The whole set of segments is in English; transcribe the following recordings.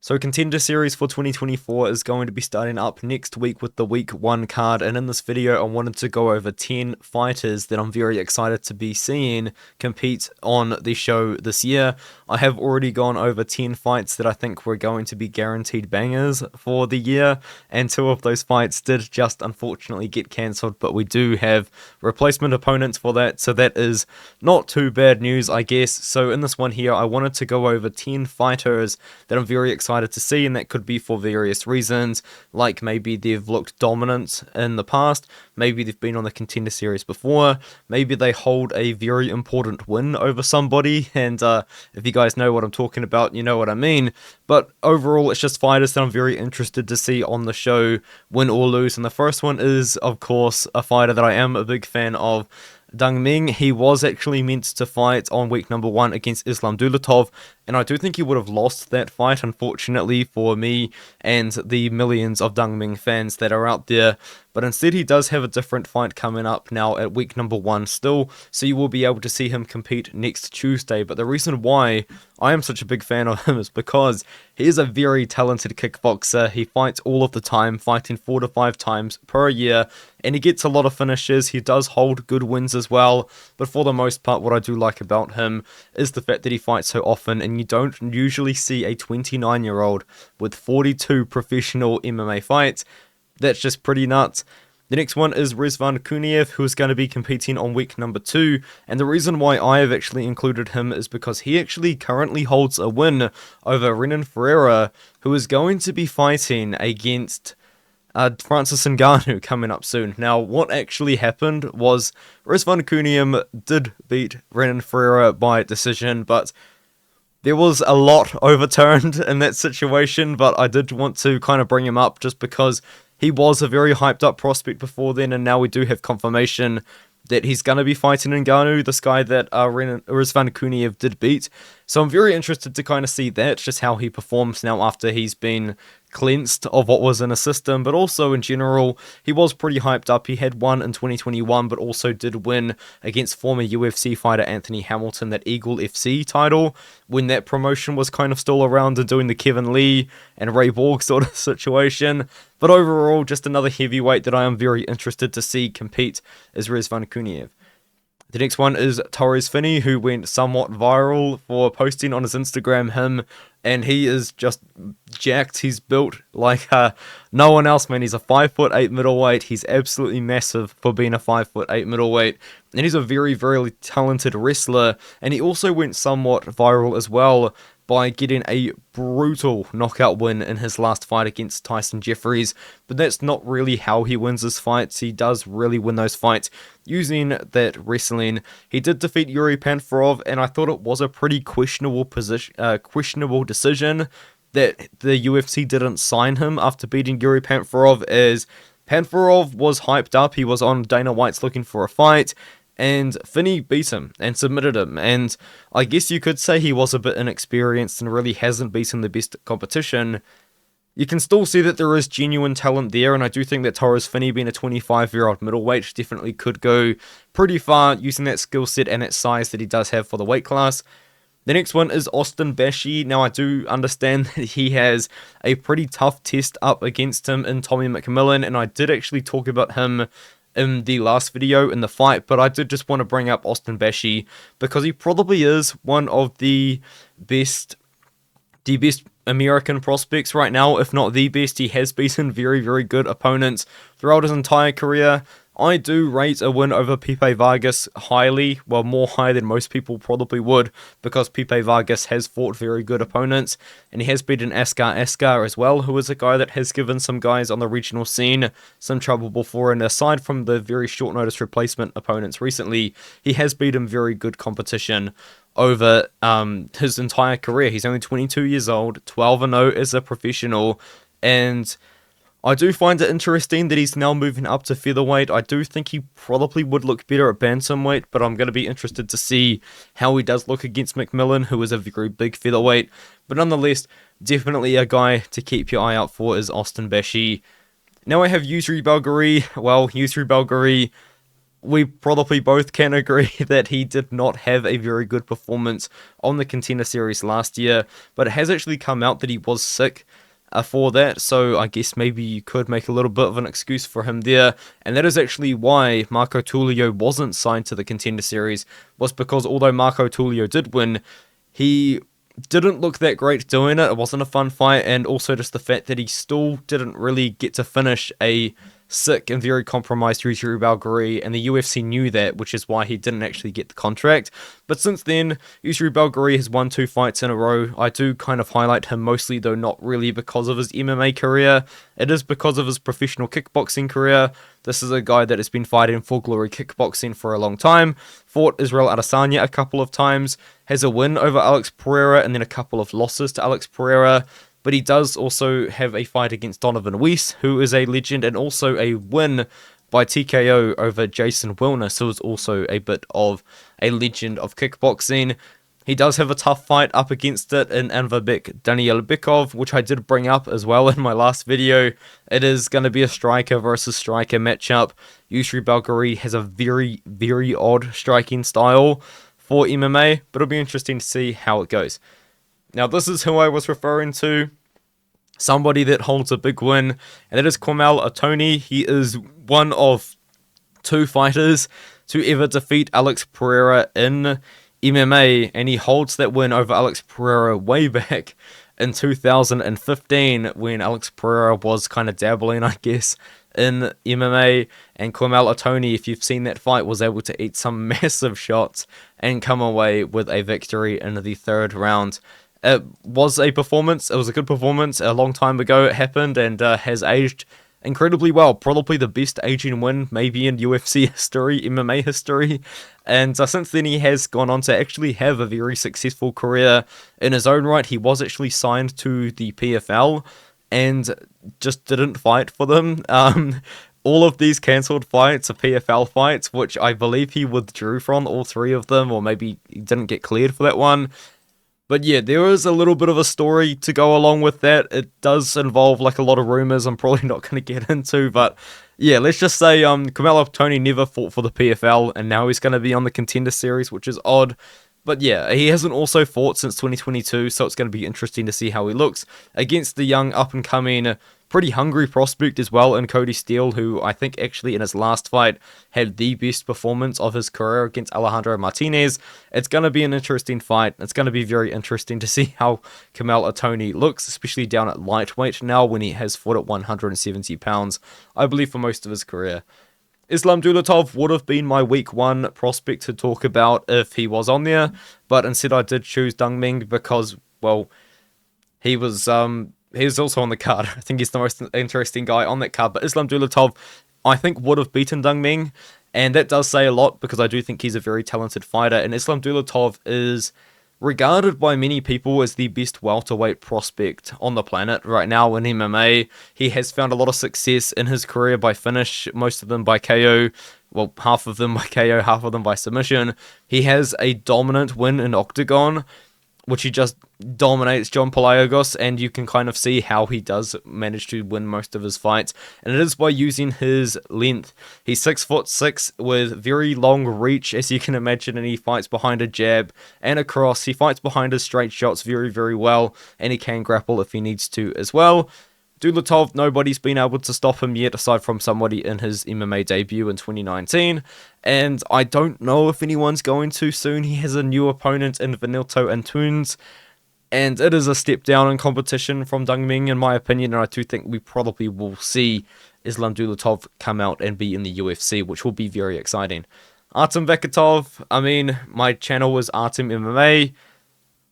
So Contender Series for 2024 is going to be starting up next week with the Week 1 card, and in this video I wanted to go over 10 fighters that I'm very excited to be seeing compete on the show this year. I have already gone over 10 fights that I think were going to be guaranteed bangers for the year, and 2 of those fights did just unfortunately get cancelled, but we do have replacement opponents for that, so that is not too bad news, I guess. So in this one here, I wanted to go over 10 fighters that I'm very excited to see, and that could be for various reasons, like maybe they've looked dominant in the past, maybe they've been on the Contender Series before, maybe they hold a very important win over somebody, and if you guys know what I'm talking about, you know what I mean. But overall, it's just fighters that I'm very interested to see on the show, win or lose, and the first one is, of course, a fighter that I am a big fan of, Dang Ming. He was actually meant to fight on week number 1 against Islam Dulatov, and I do think he would have lost that fight, unfortunately, for me and the millions of Dang Ming fans that are out there. But instead, he does have a different fight coming up now at week number 1 still, so you will be able to see him compete next Tuesday. But the reason why I am such a big fan of him is because he is a very talented kickboxer. He fights all of the time, fighting 4 to 5 times per year, and he gets a lot of finishes. He does hold good wins as well, but for the most part, what I do like about him is the fact that he fights so often, and you don't usually see a 29-year-old with 42 professional MMA fights. That's just pretty nuts. The next one is Rizvan Kuniev, who is going to be competing on week number 2, and the reason why I have actually included him is because he actually currently holds a win over Renan Ferreira, who is going to be fighting against Francis Ngannou coming up soon. Now, what actually happened was Rizvan Kuniev did beat Renan Ferreira by decision, but there was a lot overturned in that situation, but I did want to kind of bring him up just because he was a very hyped up prospect before then, and now we do have confirmation that he's going to be fighting Ngannou, this guy that Rizvan Kuniev did beat. So I'm very interested to kind of see that, just how he performs now after he's been cleansed of what was in a system, but also in general, he was pretty hyped up. He had won in 2021, but also did win against former UFC fighter Anthony Hamilton, that Eagle FC title, when that promotion was kind of still around and doing the Kevin Lee and Ray Borg sort of situation. But overall, just another heavyweight that I am very interested to see compete is Rizvan Kuniev. The next one is Torres Finney, who went somewhat viral for posting on his Instagram him, and he is just jacked. He's built like no one else, man. He's a 5'8" middleweight. He's absolutely massive for being a 5'8" middleweight, and he's a very, very talented wrestler, and he also went somewhat viral as well by getting a brutal knockout win in his last fight against Tyson Jeffries. But that's not really how he wins his fights. He does really win those fights using that wrestling. He did defeat Yuri Panfarov, and I thought it was a pretty questionable decision that the UFC didn't sign him after beating Yuri Panfarov, as Panfarov was hyped up. He was on Dana White's Looking for a Fight, and Finney beat him and submitted him, and I guess you could say he was a bit inexperienced and really hasn't beaten the best competition. You can still see that there is genuine talent there, and I do think that Torres Finney, being a 25-year-old middleweight, definitely could go pretty far using that skill set and that size that he does have for the weight class. The next one is Austin Bashi. Now, I do understand that he has a pretty tough test up against him in Tommy McMillan, and I did actually talk about him in the last video in the fight, but I did just want to bring up Austin Bashi because he probably is one of the best American prospects right now, if not the best. He has beaten very, very good opponents throughout his entire career. I do rate a win over Pipe Vargas highly, well, more high than most people probably would, because Pipe Vargas has fought very good opponents, and he has beaten Askar as well, who is a guy that has given some guys on the regional scene some trouble before, and aside from the very short notice replacement opponents recently, he has beaten very good competition over his entire career. He's only 22 years old, 12-0 as a professional, and I do find it interesting that he's now moving up to featherweight. I do think he probably would look better at bantamweight, but I'm going to be interested to see how he does look against McMillan, who is a very big featherweight. But nonetheless, definitely a guy to keep your eye out for is Austin Bashi. Now I have Yusri Belgari. Well, Yusri Belgari we probably both can agree that he did not have a very good performance on the Contender Series last year, but it has actually come out that he was sick for that, so I guess maybe you could make a little bit of an excuse for him there, and that is actually why Marco Tullio wasn't signed to the Contender Series, was because although Marco Tullio did win, he didn't look that great doing it. It wasn't a fun fight, and also just the fact that he still didn't really get to finish a sick and very compromised Yujiro Balgari, and the UFC knew that, which is why he didn't actually get the contract. But since then, Yujiro Balgari has won 2 fights in a row. I do kind of highlight him mostly, though not really because of his MMA career. It is because of his professional kickboxing career. This is a guy that has been fighting for Glory Kickboxing for a long time, fought Israel Adesanya a couple of times, has a win over Alex Pereira, and then a couple of losses to Alex Pereira. But he does also have a fight against Donovan Weiss, who is a legend, and also a win by TKO over Jason Wilner, so is also a bit of a legend of kickboxing. He does have a tough fight up against it in Anvarbek Daniel Bykov, which I did bring up as well in my last video. It is going to be a striker versus striker matchup. Yujiro Balgari has a very, very odd striking style for MMA, but it'll be interesting to see how it goes. Now, this is who I was referring to. Somebody that holds a big win, and that is Cormel Atoni. He is one of 2 fighters to ever defeat Alex Pereira in MMA, and he holds that win over Alex Pereira way back in 2015 when Alex Pereira was kind of dabbling, I guess, in MMA, and Cormel Atoni, if you've seen that fight, was able to eat some massive shots and come away with a victory in the 3rd round. It was a performance. It was a good performance. A long time ago it happened, and has aged incredibly well. Probably the best aging win maybe in UFC history, MMA history. And since then he has gone on to actually have a very successful career in his own right. He was actually signed to the PFL and just didn't fight for them. All of these cancelled fights are PFL fights, which I believe he withdrew from all 3 of them, or maybe he didn't get cleared for that one. But yeah, there is a little bit of a story to go along with that. It does involve like a lot of rumors I'm probably not going to get into, but yeah, let's just say Cormel Atoni never fought for the PFL, and now he's going to be on the Contender Series, which is odd. But yeah, he hasn't also fought since 2022, so it's going to be interesting to see how he looks against the young up-and-coming, pretty hungry prospect as well in Cody Steele, who I think actually in his last fight had the best performance of his career against Alejandro Martinez. It's going to be an interesting fight. It's going to be very interesting to see how Cormel Atoni looks, especially down at lightweight now when he has fought at 170 pounds, I believe, for most of his career. Islam Dulatov would have been my week 1 prospect to talk about if he was on there, but instead I did choose Deng Ming because, well, he was also on the card. I think he's the most interesting guy on that card, but Islam Dulatov, I think, would have beaten Deng Ming, and that does say a lot because I do think he's a very talented fighter, and Islam Dulatov is regarded by many people as the best welterweight prospect on the planet right now in MMA. He has found a lot of success in his career by finish, most of them by KO. Well, half of them by KO, half of them by submission. He has a dominant win in Octagon, which he just dominates John Palaiogos, and you can kind of see how he does manage to win most of his fights, and it is by using his length. He's 6'6" with very long reach, as you can imagine, and he fights behind a jab and a cross. He fights behind his straight shots very, very well, and he can grapple if he needs to as well. Dulatov, nobody's been able to stop him yet, aside from somebody in his MMA debut in 2019, and I don't know if anyone's going to soon. He has a new opponent in Vanilto Antunes, and it is a step down in competition from Deng Ming, in my opinion, and I do think we probably will see Islam Dulatov come out and be in the UFC, which will be very exciting. Artem Vakitov, I mean, my channel was Artem MMA.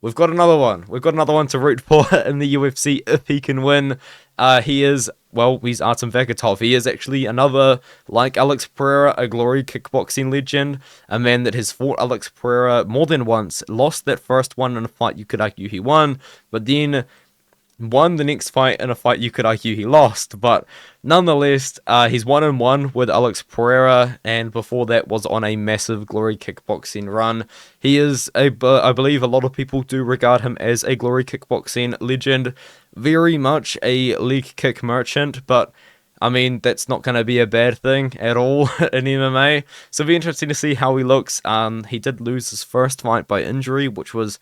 We've got another one. We've got another one to root for in the UFC if he can win. He's Artem Vakitov. He is actually another, like Alex Pereira, a Glory Kickboxing legend. A man that has fought Alex Pereira more than once. Lost that first one in a fight you could argue he won, but then won the next fight in a fight you could argue he lost. But nonetheless, he's 1-1 with Alex Pereira, and before that was on a massive Glory Kickboxing run. He is, I believe a lot of people do regard him as a Glory Kickboxing legend, very much a leg kick merchant, but I mean, that's not going to be a bad thing at all in MMA. So it'll be interesting to see how he looks. He did lose his first fight by injury, which was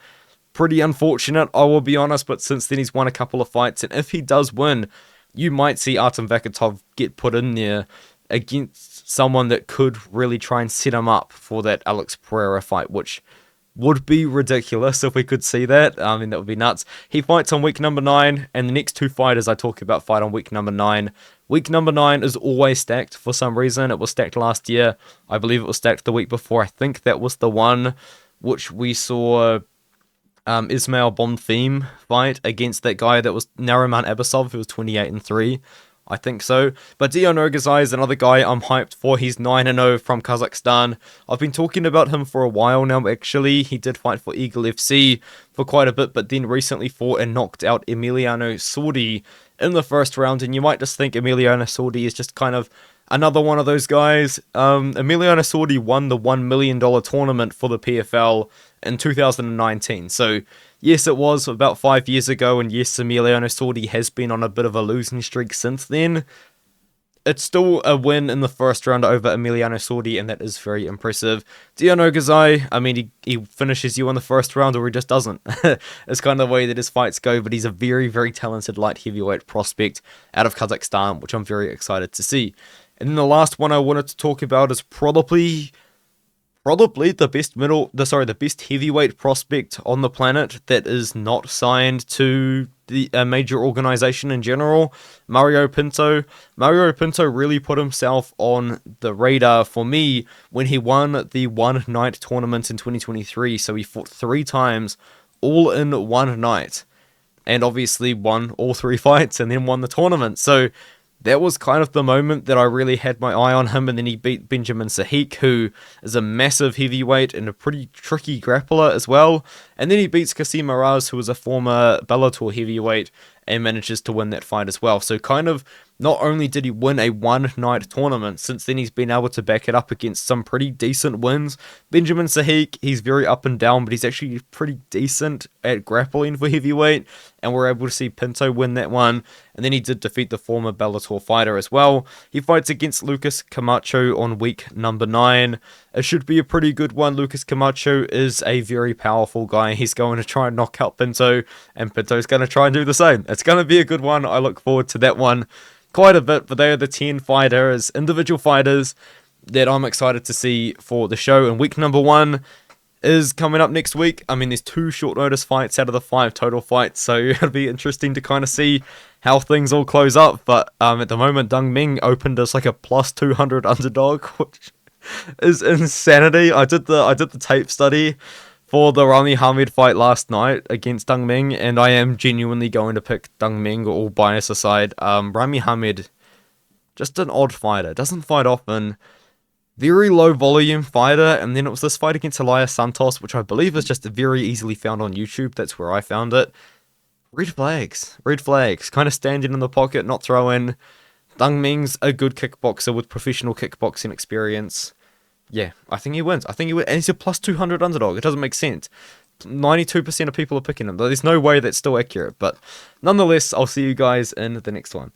pretty unfortunate, I will be honest. But since then, he's won a couple of fights. And if he does win, you might see Artem Vakatov get put in there against someone that could really try and set him up for that Alex Pereira fight, which would be ridiculous if we could see that. I mean, that would be nuts. He fights on week number 9, and the next two fighters I talk about fight on week number 9. Week number 9 is always stacked for some reason. It was stacked last year. I believe it was stacked the week before. I think that was the one which we saw Ismail Bonfim fight against that guy that was Nariman Abasov, who was 28-3. I think so. But Dion Ogazai is another guy I'm hyped for. He's 9-0 from Kazakhstan. I've been talking about him for a while now, actually. He did fight for Eagle FC for quite a bit, but then recently fought and knocked out Emiliano Sordi in the first round. And you might just think Emiliano Sordi is just kind of another one of those guys. Emiliano Sordi won the $1 million tournament for the PFL in 2019. So yes, it was about 5 years ago, and yes, Emiliano Sordi has been on a bit of a losing streak since then. It's still a win in the first round over Emiliano Sordi, and that is very impressive. Dion Ogazai, I mean, he finishes you on the first round, or he just doesn't. It's kind of the way that his fights go, but he's a very, very talented light heavyweight prospect out of Kazakhstan, which I'm very excited to see. And then the last one I wanted to talk about is probably the best heavyweight prospect on the planet that is not signed to the major organization in general, Mario Pinto. Mario Pinto really put himself on the radar for me when he won the one night tournament in 2023. So he fought 3 times, all in one night, and obviously won all 3 fights and then won the tournament. So that was kind of the moment that I really had my eye on him, and then he beat Benjamin Sahik, who is a massive heavyweight and a pretty tricky grappler as well. And then he beats Kasim Maraz, who was a former Bellator heavyweight, and manages to win that fight as well. So kind of, not only did he win a one-night tournament, since then he's been able to back it up against some pretty decent wins. Benjamin Sahik, he's very up and down, but he's actually pretty decent at grappling for heavyweight, and we're able to see Pinto win that one. And then he did defeat the former Bellator fighter as well. He fights against Lucas Camacho on week number 9. It should be a pretty good one. Lucas Camacho is a very powerful guy. He's going to try and knock out Pinto, and Pinto's going to try and do the same. It's going to be a good one. I look forward to that one quite a bit, but they are the 10 fighters, individual fighters, that I'm excited to see for the show. And week number 1 is coming up next week. I mean, there's 2 short notice fights out of the 5 total fights, so it'll be interesting to kind of see how things all close up. But at the moment, Deng Ming opened as like a plus 200 underdog, which is insanity. I did the tape study for the Rami Hamid fight last night against Deng Ming, and I am genuinely going to pick Deng Ming, all bias aside. Rami Hamid, just an odd fighter, doesn't fight often, very low volume fighter. And then it was this fight against Elias Santos, which I believe is just very easily found on YouTube. That's where I found it. Red flags, kind of standing in the pocket, not throwing. Deng Ming's a good kickboxer with professional kickboxing experience. Yeah, I think he wins. And he's a plus 200 underdog. It doesn't make sense. 92% of people are picking him. There's no way that's still accurate. But nonetheless, I'll see you guys in the next one.